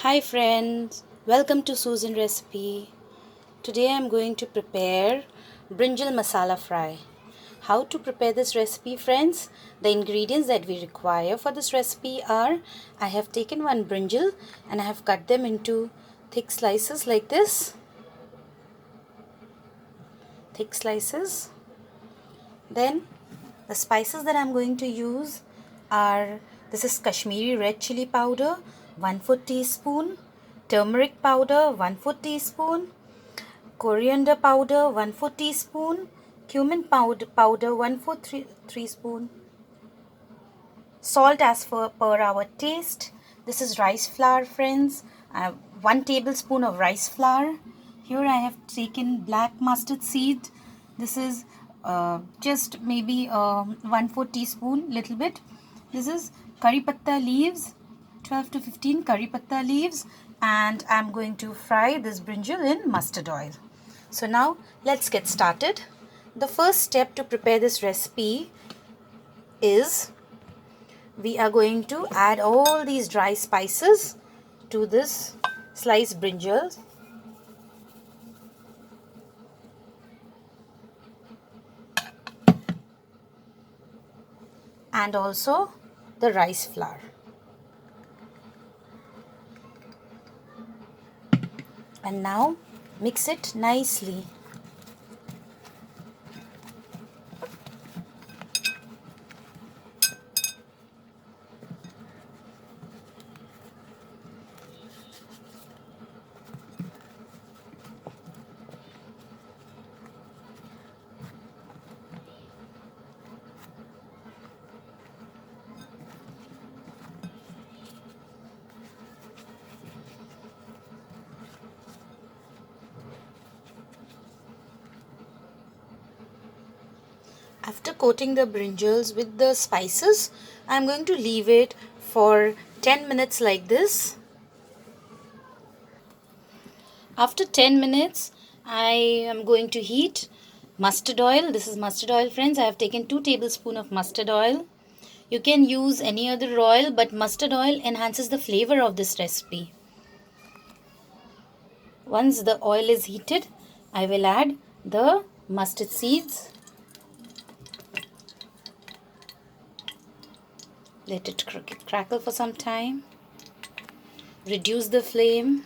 Hi friends, welcome to Susan Recipe. Today I'm going to prepare Brinjal Masala Fry. How to prepare this recipe, friends? The ingredients that we require for this recipe are: I have taken one brinjal and I have cut them into thick slices like this. Thick slices. Then the spices that I'm going to use are: this is Kashmiri red chili powder, 1/4 teaspoon, turmeric powder, 1/4 teaspoon, coriander powder, 1/4 teaspoon, cumin powder 1/4 teaspoon, salt as per our taste. This is rice flour, friends. 1 tablespoon of rice flour. Here I have taken black mustard seed. This is just maybe 1/4 teaspoon, little bit. This is curry patta leaves, 12 to 15 curry patta leaves, and I'm going to fry this brinjal in mustard oil. So now let's get started. The first step to prepare this recipe is we are going to add all these dry spices to this sliced brinjal. And also the rice flour. And now mix it nicely. After coating the brinjals with the spices, I'm going to leave it for 10 minutes like this. After 10 minutes, I am going to heat mustard oil. This is mustard oil, friends. I have taken 2 tablespoons of mustard oil. You can use any other oil, but mustard oil enhances the flavor of this recipe. Once the oil is heated, I will add the mustard seeds. Let it crackle for some time. Reduce the flame.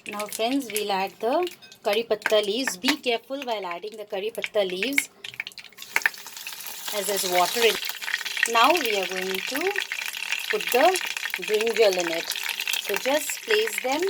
Now friends, we'll add the curry patta leaves. Be careful while adding the curry patta leaves as there's water in it. Now we are going to put the brinjal in it. So just place them .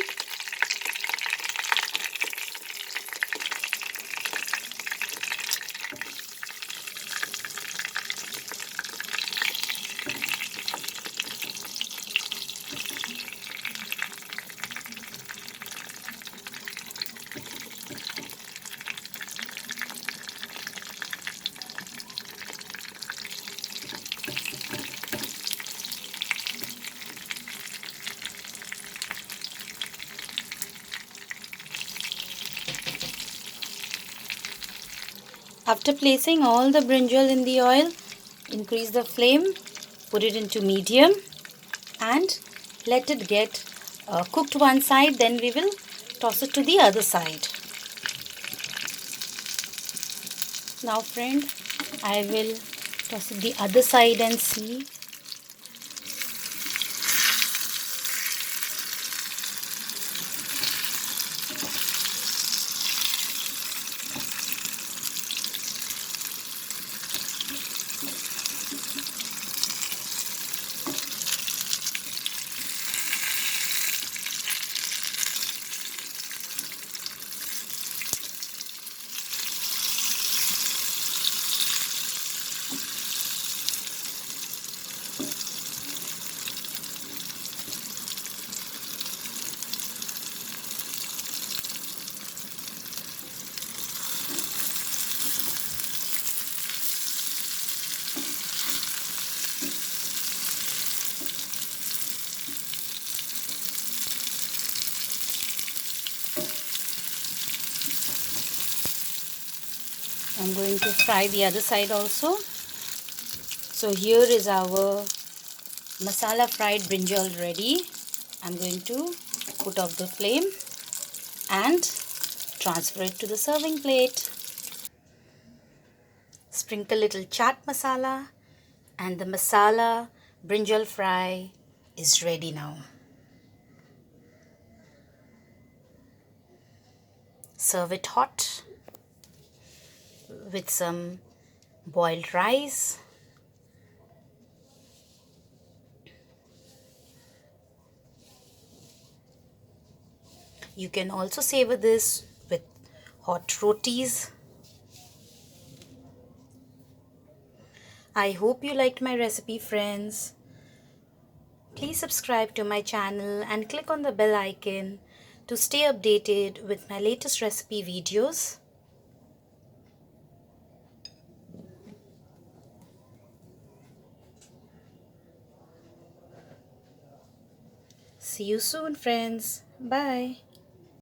After placing all the brinjal in the oil, increase the flame, put it into medium and let it get cooked one side. Then we will toss it to the other side. Now friend, I will toss it the other side and see. I'm going to fry the other side also. So here is our masala fried brinjal ready. I'm going to put off the flame and transfer it to the serving plate. Sprinkle little chaat masala and the masala brinjal fry is ready now. Serve it hot with some boiled rice. You can also savor this with hot rotis. I hope you liked my recipe, friends. Please subscribe to my channel and click on the bell icon to stay updated with my latest recipe videos. See you soon, friends. Bye.